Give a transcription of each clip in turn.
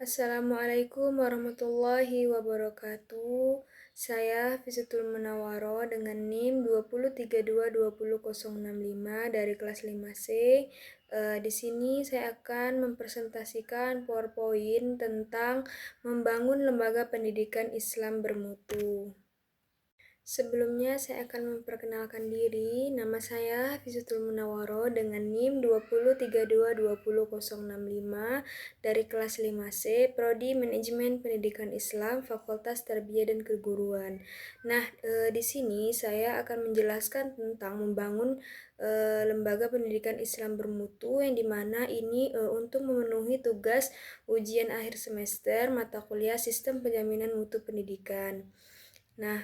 Assalamualaikum warahmatullahi wabarakatuh. Saya Fizatul Munawwaro dengan NIM 203220065 dari kelas 5C. Di sini saya akan mempresentasikan PowerPoint tentang membangun lembaga pendidikan Islam bermutu. Sebelumnya saya akan memperkenalkan diri. Nama saya Fizatul Munawwaro dengan NIM 203220065 dari kelas 5C, Prodi Manajemen Pendidikan Islam, Fakultas Tarbiyah dan Keguruan. Nah, di sini saya akan menjelaskan tentang membangun lembaga pendidikan Islam bermutu yang dimana ini untuk memenuhi tugas ujian akhir semester mata kuliah Sistem Penjaminan Mutu Pendidikan. Nah,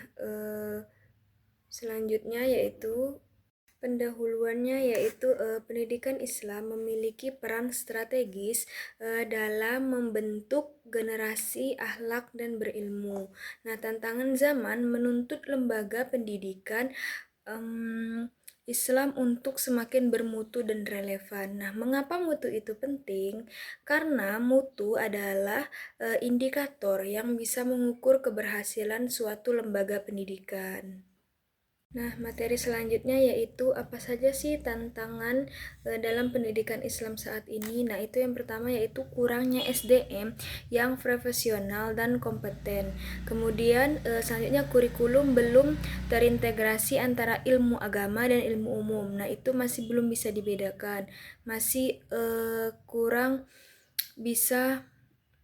selanjutnya yaitu pendahuluannya yaitu pendidikan Islam memiliki peran strategis dalam membentuk generasi akhlak dan berilmu. Nah, tantangan zaman menuntut lembaga pendidikan Islam untuk semakin bermutu dan relevan. Nah, mengapa mutu itu penting? Karena mutu adalah indikator yang bisa mengukur keberhasilan suatu lembaga pendidikan. Nah, materi selanjutnya yaitu apa saja sih tantangan dalam pendidikan Islam saat ini. Nah, itu yang pertama yaitu kurangnya SDM yang profesional dan kompeten. Kemudian selanjutnya kurikulum belum terintegrasi antara ilmu agama dan ilmu umum. Nah, itu masih belum bisa dibedakan. Masih kurang bisa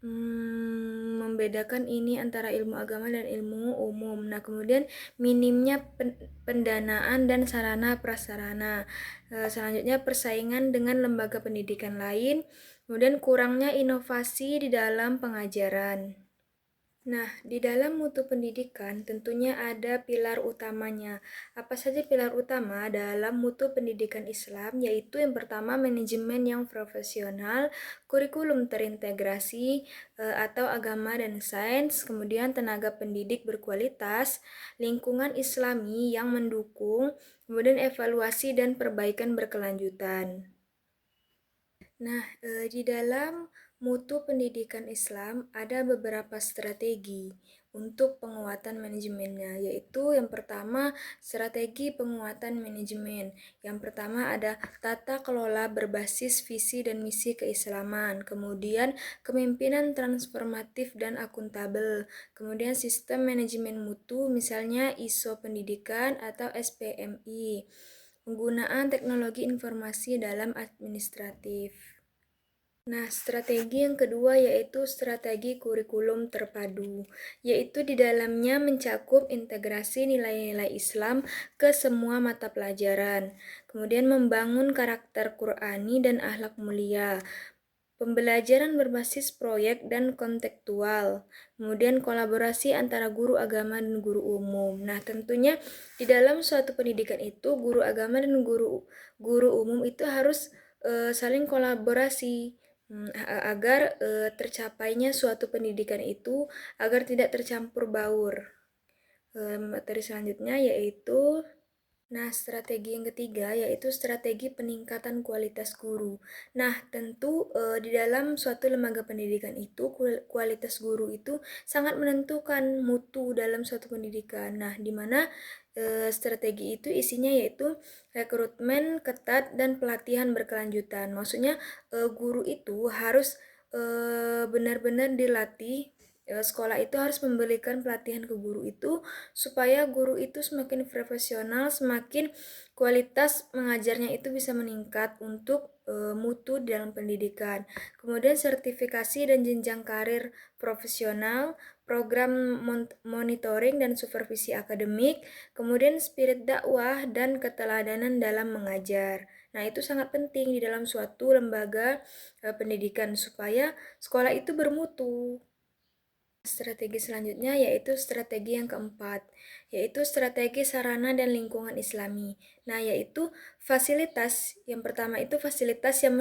membedakan ini antara ilmu agama dan ilmu umum. Nah, kemudian minimnya pendanaan dan sarana prasarana. Selanjutnya persaingan dengan lembaga pendidikan lain. Kemudian kurangnya inovasi di dalam pengajaran. Nah, di dalam mutu pendidikan tentunya ada pilar utamanya. Apa saja pilar utama dalam mutu pendidikan Islam? Yaitu yang pertama manajemen yang profesional, kurikulum terintegrasi atau agama dan sains, kemudian tenaga pendidik berkualitas, lingkungan Islami yang mendukung, kemudian evaluasi dan perbaikan berkelanjutan. Nah, di dalam mutu pendidikan Islam ada beberapa strategi untuk penguatan manajemennya, yaitu yang pertama strategi penguatan manajemen. Yang pertama ada tata kelola berbasis visi dan misi keislaman, kemudian kepemimpinan transformatif dan akuntabel, kemudian sistem manajemen mutu misalnya ISO pendidikan atau SPMI, penggunaan teknologi informasi dalam administratif. Nah, strategi yang kedua yaitu strategi kurikulum terpadu, yaitu di dalamnya mencakup integrasi nilai-nilai Islam ke semua mata pelajaran, kemudian membangun karakter Qur'ani dan akhlak mulia, pembelajaran berbasis proyek dan kontekstual, kemudian kolaborasi antara guru agama dan guru umum. Nah, tentunya di dalam suatu pendidikan itu guru agama dan guru umum itu harus saling kolaborasi agar tercapainya suatu pendidikan itu agar tidak tercampur baur. Materi selanjutnya yaitu strategi yang ketiga yaitu strategi peningkatan kualitas guru. Nah, tentu di dalam suatu lembaga pendidikan itu kualitas guru itu sangat menentukan mutu dalam suatu pendidikan. Nah, di mana strategi itu isinya yaitu rekrutmen ketat dan pelatihan berkelanjutan. Maksudnya guru itu harus benar-benar dilatih. Sekolah itu harus memberikan pelatihan ke guru itu supaya guru itu semakin profesional, semakin kualitas mengajarnya itu bisa meningkat untuk mutu dalam pendidikan. Kemudian sertifikasi dan jenjang karir profesional, program monitoring dan supervisi akademik, kemudian spirit dakwah dan keteladanan dalam mengajar. Nah, itu sangat penting di dalam suatu lembaga pendidikan supaya sekolah itu bermutu. Strategi selanjutnya yaitu strategi yang keempat, yaitu strategi sarana dan lingkungan Islami. Nah, yaitu fasilitas. Yang pertama itu fasilitas yang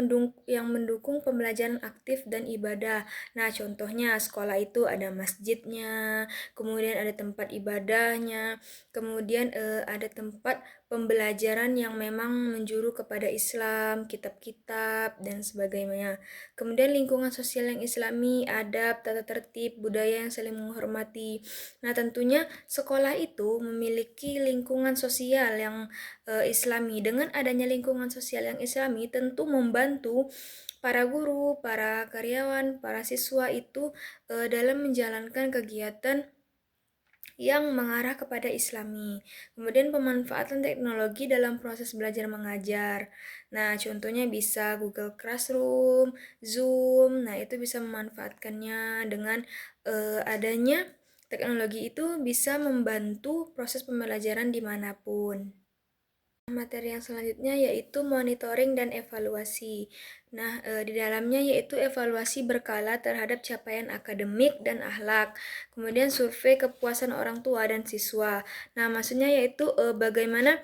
mendukung pembelajaran aktif dan ibadah. Nah, contohnya sekolah itu ada masjidnya, kemudian ada tempat ibadahnya, kemudian ada tempat pembelajaran yang memang menjuru kepada Islam, kitab-kitab, dan sebagainya. Kemudian lingkungan sosial yang Islami, adab, tata tertib, budaya yang saling menghormati. Nah, tentunya sekolah itu memiliki lingkungan sosial yang Islami. Dengan adanya lingkungan sosial yang Islami, tentu membantu para guru, para karyawan, para siswa itu dalam menjalankan kegiatan yang mengarah kepada Islami. Kemudian pemanfaatan teknologi dalam proses belajar mengajar. Nah, contohnya bisa Google Classroom, Zoom. Nah, itu bisa memanfaatkannya dengan adanya teknologi itu bisa membantu proses pembelajaran dimanapun. Materi yang selanjutnya yaitu monitoring dan evaluasi. Nah, di dalamnya yaitu evaluasi berkala terhadap capaian akademik dan akhlak. Kemudian survei kepuasan orang tua dan siswa. Nah, maksudnya yaitu bagaimana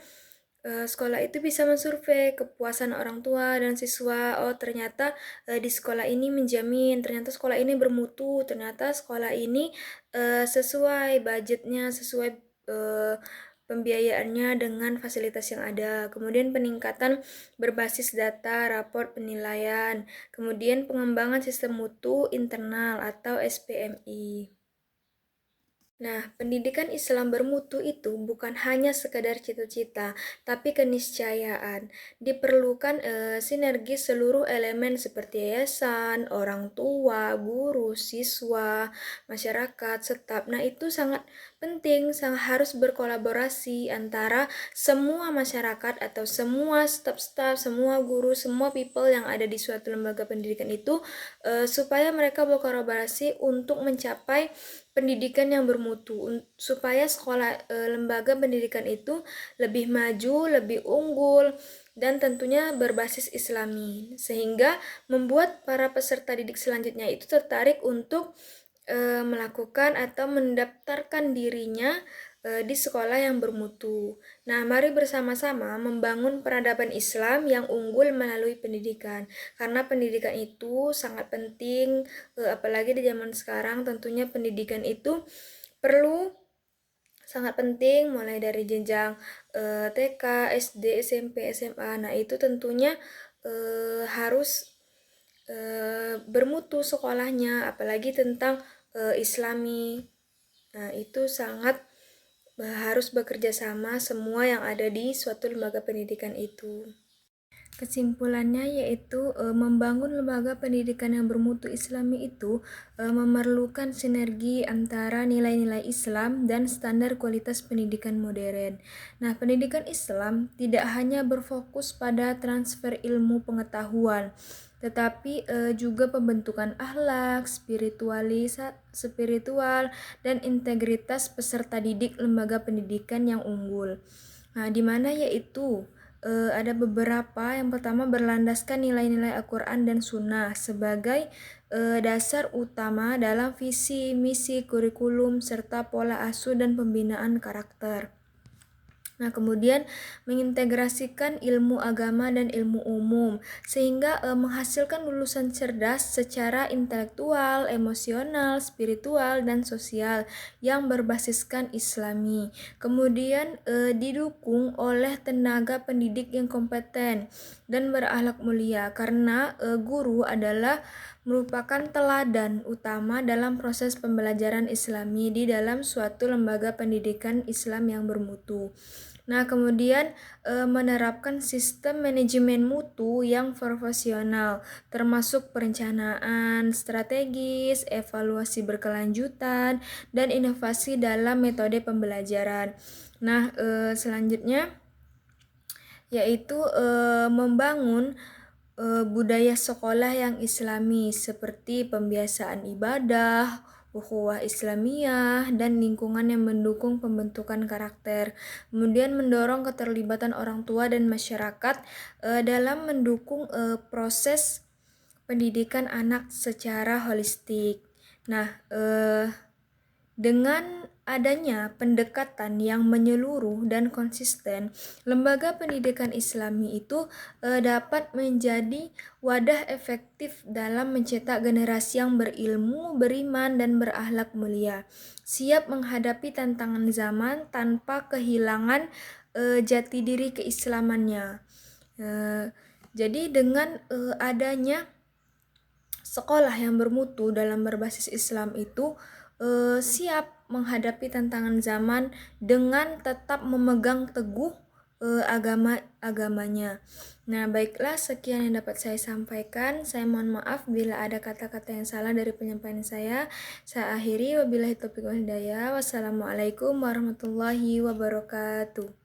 sekolah itu bisa mensurvei kepuasan orang tua dan siswa. Oh, ternyata di sekolah ini menjamin, ternyata sekolah ini bermutu, ternyata sekolah ini sesuai budgetnya, sesuai pembiayaannya dengan fasilitas yang ada. Kemudian peningkatan berbasis data, rapor penilaian, kemudian pengembangan sistem mutu internal atau SPMI. Nah, pendidikan Islam bermutu itu bukan hanya sekadar cita-cita, tapi keniscayaan. Diperlukan sinergi seluruh elemen seperti yayasan, orang tua, guru, siswa, masyarakat, staf. Nah, itu sangat penting, sangat harus berkolaborasi antara semua masyarakat atau semua staf-staf, semua guru, semua people yang ada di suatu lembaga pendidikan itu supaya mereka berkolaborasi untuk mencapai pendidikan yang bermutu supaya sekolah lembaga pendidikan itu lebih maju, lebih unggul dan tentunya berbasis Islami sehingga membuat para peserta didik selanjutnya itu tertarik untuk melakukan atau mendaftarkan dirinya di sekolah yang bermutu. Nah, mari bersama-sama membangun peradaban Islam yang unggul melalui pendidikan. Karena pendidikan itu sangat penting, apalagi di zaman sekarang tentunya pendidikan itu perlu sangat penting mulai dari jenjang TK, SD, SMP, SMA. Nah, itu tentunya harus bermutu sekolahnya, apalagi tentang Islami. Nah, itu sangat harus bekerja sama semua yang ada di suatu lembaga pendidikan itu. Kesimpulannya yaitu membangun lembaga pendidikan yang bermutu Islami itu memerlukan sinergi antara nilai-nilai Islam dan standar kualitas pendidikan modern. Nah, pendidikan Islam tidak hanya berfokus pada transfer ilmu pengetahuan, tetapi juga pembentukan akhlak, spiritual, dan integritas peserta didik lembaga pendidikan yang unggul. Nah, di mana yaitu ada beberapa. Yang pertama berlandaskan nilai-nilai Al-Quran dan Sunnah sebagai dasar utama dalam visi, misi, kurikulum, serta pola asuh dan pembinaan karakter. Nah, kemudian mengintegrasikan ilmu agama dan ilmu umum sehingga menghasilkan lulusan cerdas secara intelektual, emosional, spiritual, dan sosial yang berbasiskan Islami. Kemudian didukung oleh tenaga pendidik yang kompeten dan berakhlak mulia karena guru adalah merupakan teladan utama dalam proses pembelajaran Islami di dalam suatu lembaga pendidikan Islam yang bermutu. Nah, kemudian menerapkan sistem manajemen mutu yang profesional, termasuk perencanaan strategis, evaluasi berkelanjutan, dan inovasi dalam metode pembelajaran. Nah, selanjutnya yaitu membangun budaya sekolah yang Islami seperti pembiasaan ibadah, ukhuwah Islamiyah, dan lingkungan yang mendukung pembentukan karakter. Kemudian mendorong keterlibatan orang tua dan masyarakat dalam mendukung proses pendidikan anak secara holistik. Nah, dengan adanya pendekatan yang menyeluruh dan konsisten, lembaga pendidikan Islami itu dapat menjadi wadah efektif dalam mencetak generasi yang berilmu, beriman, dan berakhlak mulia, siap menghadapi tantangan zaman tanpa kehilangan jati diri keislamannya. Jadi dengan adanya sekolah yang bermutu dalam berbasis Islam itu siap menghadapi tantangan zaman dengan tetap memegang teguh agamanya. Nah, baiklah, sekian yang dapat saya sampaikan. Saya mohon maaf bila ada kata-kata yang salah dari penyampaian saya. Saya akhiri, wabillahi taufiq wal hidayah. Wassalamualaikum warahmatullahi wabarakatuh.